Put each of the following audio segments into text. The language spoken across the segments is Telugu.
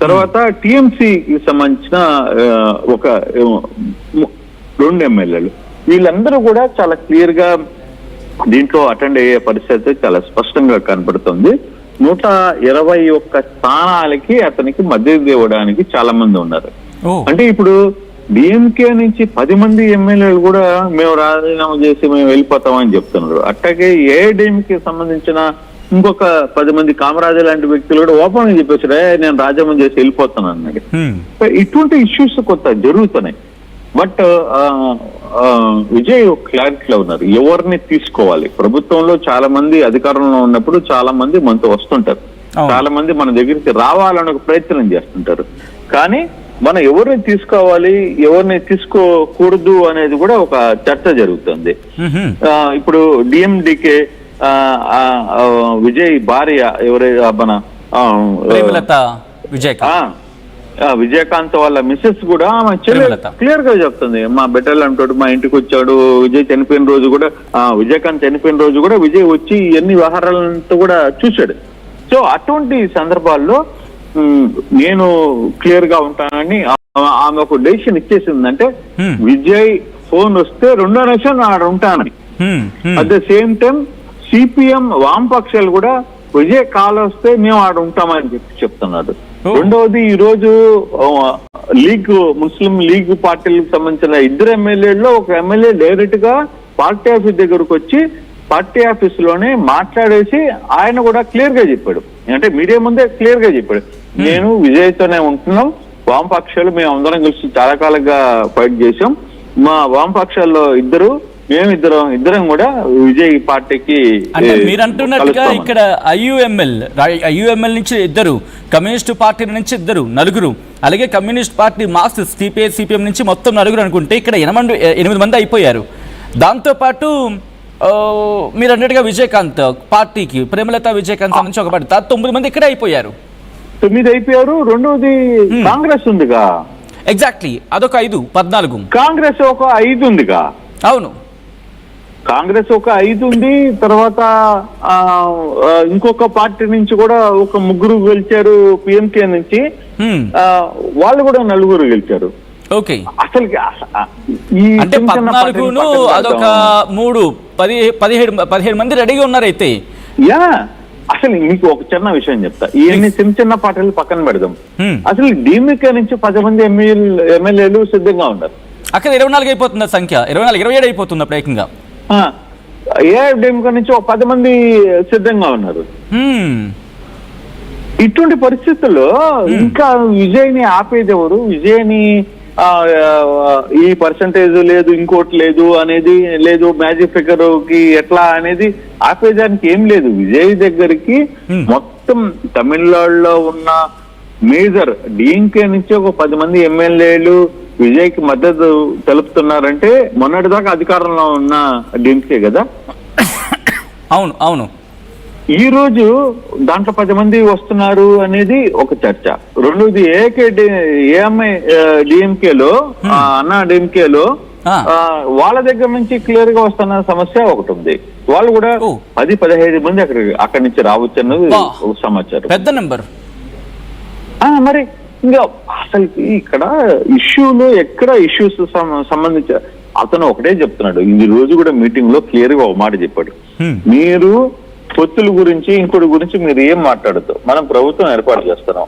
తర్వాత టిఎంసీకి సంబంధించిన ఒక 2 ఎమ్మెల్యేలు, వీళ్ళందరూ కూడా చాలా క్లియర్ గా దీంట్లో అటెండ్ అయ్యే పరిస్థితి చాలా స్పష్టంగా కనపడుతుంది. 121 స్థానాలకి అతనికి మద్దతు ఇవ్వడానికి చాలా మంది ఉన్నారు. అంటే ఇప్పుడు డిఎంకే నుంచి 10 మంది ఎమ్మెల్యేలు కూడా మేము రాజీనామా చేసి మేము వెళ్ళిపోతామని చెప్తున్నారు. అట్లాగే ఏఐడిఎంకే సంబంధించిన ఇంకొక 10 మంది కామరాజు లాంటి వ్యక్తులు కూడా ఓపెన్ గా చెప్పేసారు, నేను రాజీనామా చేసి వెళ్ళిపోతాను అన్నది. ఇటువంటి ఇష్యూస్ కొంత జరుగుతున్నాయి. బట్ విజయ్ క్లారిటీలో ఉన్నారు, ఎవరిని తీసుకోవాలి. ప్రభుత్వంలో చాలా మంది అధికారంలో ఉన్నప్పుడు చాలా మంది మనతో వస్తుంటారు, చాలా మంది మన దగ్గరికి రావాలని ఒక ప్రయత్నం చేస్తుంటారు. కానీ మనం ఎవరిని తీసుకోవాలి, ఎవరిని తీసుకోకూడదు అనేది కూడా ఒక చర్చ జరుగుతుంది. ఇప్పుడు డిఎండికే విజయ్ భార్య ఎవరైనా మన విజయకాంత్ వాళ్ళ మిస్సెస్ కూడా క్లియర్ గా చెప్తుంది, మా బిడ్డలు అంటాడు, మా ఇంటికి వచ్చాడు. విజయ్ చనిపోయిన రోజు కూడా, విజయకాంత్ చనిపోయిన రోజు కూడా విజయ్ వచ్చి ఎన్ని వ్యవహారాలతో కూడా చూశాడు. సో అటువంటి సందర్భాల్లో నేను క్లియర్ గా ఉంటానని ఆమె ఒక డెసిషన్ ఇచ్చేసిందంటే, విజయ్ ఫోన్ వస్తే 2వ నిమిషం ఆడ ఉంటానని. At the same time CPM వామపక్షాలు కూడా విజయ్ కాల్ వస్తే మేము ఆడ ఉంటామని చెప్తున్నారు. రెండవది, ఈ రోజు ముస్లిం లీగ్ పార్టీలకు సంబంధించిన 2 ఎమ్మెల్యేల్లో ఒక ఎమ్మెల్యే డైరెక్ట్ గా పార్టీ ఆఫీస్ దగ్గరకు వచ్చి పార్టీ ఆఫీస్ లోనే మాట్లాడేసి ఆయన కూడా క్లియర్ గా చెప్పాడు, అంటే మీడియా ముందే క్లియర్ గా చెప్పాడు, నేను విజయ్తోనే ఉంటున్నాం, వామపక్షాలు మేము అందరం కలిసి చాలా కాలంగా ఫైట్ చేసాం, మా వామపక్షాల్లో ఇద్దరం కూడా విజయ్ పార్టీకి. అంటే మీరు అంటున్నట్టుగా ఇక్కడ ఐయుఎంఎల్ నుంచి 2, కమ్యూనిస్ట్ పార్టీ నుంచి 4, అలాగే కమ్యూనిస్ట్ పార్టీ మార్క్సిస్ట్ సిపిఎం నుంచి మొత్తం 4 అనుకుంటే ఇక్కడ 8 మంది అయిపోయారు. దాంతోపాటు మీరు అన్నట్టుగా విజయకాంత్ పార్టీకి ప్రేమలత విజయకాంత్ నుంచి ఒక పార్టీ 9 మంది ఇక్కడే అయిపోయారు. 9 అయిపోయారు. రెండవది కాంగ్రెస్ ఉందిగా, ఎగ్జాక్ట్లీ అదొక 5, 14. కాంగ్రెస్ ఒక 5 ఉందిగా. అవును, కాంగ్రెస్ ఒక 5 ఉంది. తర్వాత ఇంకొక పార్టీ నుంచి కూడా ఒక 3 గెలిచారు, పిఎంకే నుంచి వాళ్ళు కూడా 4 గెలిచారు. ఓకే, అసలు అంటే 14 అదొక 3, 17 మంది రెడీగా ఉన్నారు. అయితే అసలు మీకు ఒక చిన్న విషయం చెప్తా, ఇవన్నీ చిన్న పార్టీలు పక్కన పెడదాం. అసలు డిఎంకే నుంచి 10 మంది ఎమ్మెల్యేలు సిద్ధంగా ఉన్నారు. అక్కడ 24 అయిపోతుంది సంఖ్య, 27 అయిపోతుంది అప్పుడు ఏకంగా. ఏఐడిఎంకే నుంచి ఒక 10 మంది సిద్ధంగా ఉన్నారు. ఇటువంటి పరిస్థితుల్లో ఇంకా విజయ్ని ఆపేది ఎవరు? విజయ్ని ఈ పర్సంటేజ్ లేదు, ఇంకోటి లేదు అనేది లేదు, మ్యాజిక్ ఫిగర్ కి ఎట్లా అనేది ఆపేదానికి ఏం లేదు. విజయ్ దగ్గరికి మొత్తం తమిళనాడులో ఉన్న మేజర్ డిఎంకే నుంచి ఒక 10 మంది ఎమ్మెల్యేలు విజయ్ కి మద్దతు తెలుపుతున్నారంటే మొన్నటిదాకా అధికారంలో ఉన్న డిఎంకే కదా. అవును అవును, ఈ రోజు దాంట్లో 10 మంది వస్తున్నారు అనేది ఒక చర్చ. రెండోది డిఎంకేలో అన్నా డిఎంకేలో వాళ్ళ దగ్గర నుంచి క్లియర్ గా వస్తున్న సమస్య ఒకటి ఉంది. వాళ్ళు కూడా 10-15 మంది అక్కడి నుంచి రావచ్చు అన్నది ఒక సమాచారం, పెద్ద నెంబర్. మరి ఇంకా అసలు ఇక్కడ ఇష్యూలు ఎక్కడ ఇష్యూస్ సంబంధించి అతను ఒకటే చెప్తున్నాడు. ఈ రోజు కూడా మీటింగ్ లో క్లియర్ గా ఒక మాట చెప్పాడు, మీరు పొత్తుల గురించి ఇంకోటి గురించి మీరు ఏం మాట్లాడద్దు, మనం ప్రభుత్వం ఏర్పాటు చేస్తున్నాం,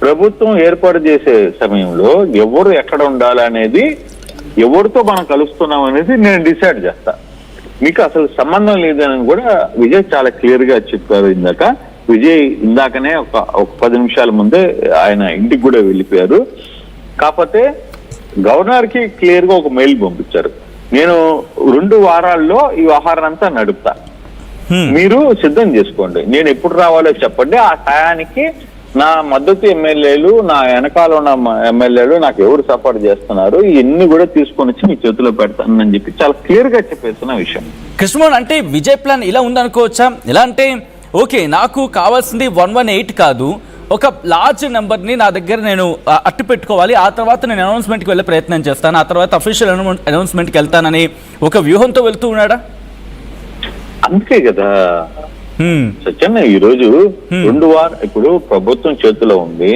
ప్రభుత్వం ఏర్పాటు చేసే సమయంలో ఎవరు ఎక్కడ ఉండాలనేది, ఎవరితో మనం కలుస్తున్నాం అనేది నేను డిసైడ్ చేస్తా, మీకు అసలు సంబంధం లేదని కూడా విజయ్ చాలా క్లియర్ గా చెప్పారు. విజయ్ ఇందాకనే ఒక 10 నిమిషాల ముందే ఆయన ఇంటికి కూడా వెళ్ళిపోయారు. కాకపోతే గవర్నర్ కి క్లియర్ గా ఒక మెయిల్ పంపించారు, నేను 2 వారాల్లో ఈ వ్యవహారం అంతా నడుపుతా, మీరు సిద్ధం చేసుకోండి, నేను ఎప్పుడు రావాలో చెప్పండి, ఆ టయానికి నా మద్దతు ఎమ్మెల్యేలు, నా వెనకాల ఉన్న ఎమ్మెల్యేలు నాకు ఎవరు సపోర్ట్ చేస్తున్నారు, ఇవన్నీ కూడా తీసుకొని వచ్చి మీ చేతిలో పెడతానని చెప్పి చాలా క్లియర్ గా చెప్పేస్తున్న విషయం. కృష్ణమోహన్, అంటే విజయ్ ప్లాన్ ఇలా ఉందనుకోవచ్చా? ఎలా అంటే ఓకే, నాకు కావాల్సింది 118 కాదు, ఒక లార్జ్ నెంబర్ని నా దగ్గర నేను అట్టు పెట్టుకోవాలి, ఆ తర్వాత నేను అనౌన్స్మెంట్కి వెళ్ళే ప్రయత్నం చేస్తాను, ఆ తర్వాత అఫీషియల్ అనౌన్స్మెంట్కి వెళ్తానని ఒక వ్యూహంతో వెళ్తూ ఉన్నాడా? అందుకే కదా సత్యన్న ఈ రోజు 2 వారాలు ఇప్పుడు ప్రభుత్వం చేతిలో ఉంది,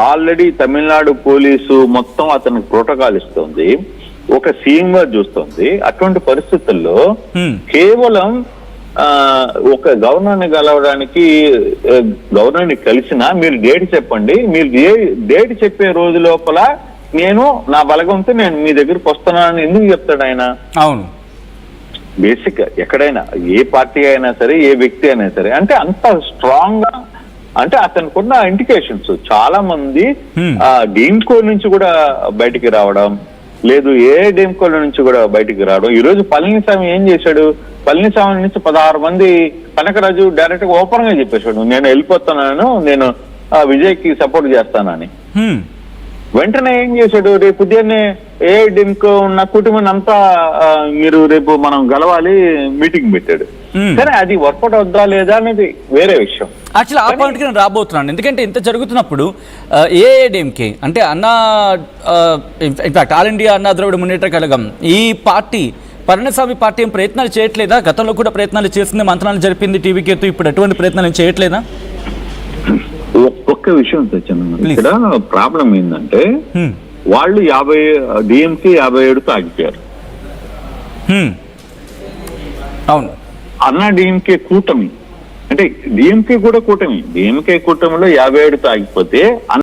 ఆల్రెడీ తమిళనాడు పోలీసు మొత్తం అతనికి ప్రోటోకాల్ ఇస్తుంది, ఒక సీఎం గా చూస్తుంది. అటువంటి పరిస్థితుల్లో కేవలం ఒక గవర్నర్ని కలవడానికి గవర్నర్ని కలిసినా మీరు డేట్ చెప్పండి, మీరు డేట్ చెప్పే రోజు లోపల నేను నా బలగంతో నేను మీ దగ్గరికి వస్తున్నానని ఎందుకు చెప్తాడు ఆయన? అవును, బేసిక్ ఎక్కడైనా ఏ పార్టీ అయినా సరే, ఏ వ్యక్తి అయినా సరే, అంటే అంత స్ట్రాంగ్ గా, అంటే అతనికి ఉన్న ఇండికేషన్స్ చాలా మంది డీమ్కో నుంచి కూడా బయటికి రావడం లేదు, ఏ డీమ్కో నుంచి కూడా బయటికి రావడం. ఈ రోజు పళనిస్వామి ఏం చేశాడు? పళనిస్వామి నుంచి 16 మంది కనకరాజు డైరెక్ట్ గా ఓపెన్ గా చెప్పేశాడు, నేను వెళ్ళిపోతున్నాను, నేను విజయ్ కి సపోర్ట్ చేస్తానని. వెంటనే ఏం చేశాడు? రేపు ఉదయాన్నే ఏ డీమ్కో ఉన్న కుటుంబం అంతా మీరు రేపు మనం గెలవాలి మీటింగ్ పెట్టాడు. కానీ అది వర్కౌట్ అవుద్దా లేదా అనేది వేరే విషయం. యాక్చువల్లీ ఆ పాయింట్కి నేను రాబోతున్నాను. ఎందుకంటే ఇంత జరుగుతున్నప్పుడు ఏఐడిఎంకే అంటే ఇన్ఫాక్ట్ ఆల్ ఇండియా అన్నా ద్రవిడ మున్నేట్ర కళగం ఈ పార్టీ పళనిస్వామి పార్టీ ఏం ప్రయత్నాలు చేయట్లేదా? గతంలో కూడా ప్రయత్నాలు చేసింది, మంత్రాలు జరిపింది టీవీకేతో, ఇప్పుడు ఎటువంటి ప్రయత్నాలు చేయట్లేదా? ఒక్క విషయం తెచ్చాను ఇక్కడ. ప్రాబ్లం ఏంటంటే వాళ్ళు 50 57తో ఆగిపోయారు. అవును, అన్నా డిఎంకే కూటమి, అంటే డిఎంకే కూడా కూటమి, డిఎంకే కూటమిలో 57తో ఆగిపోతే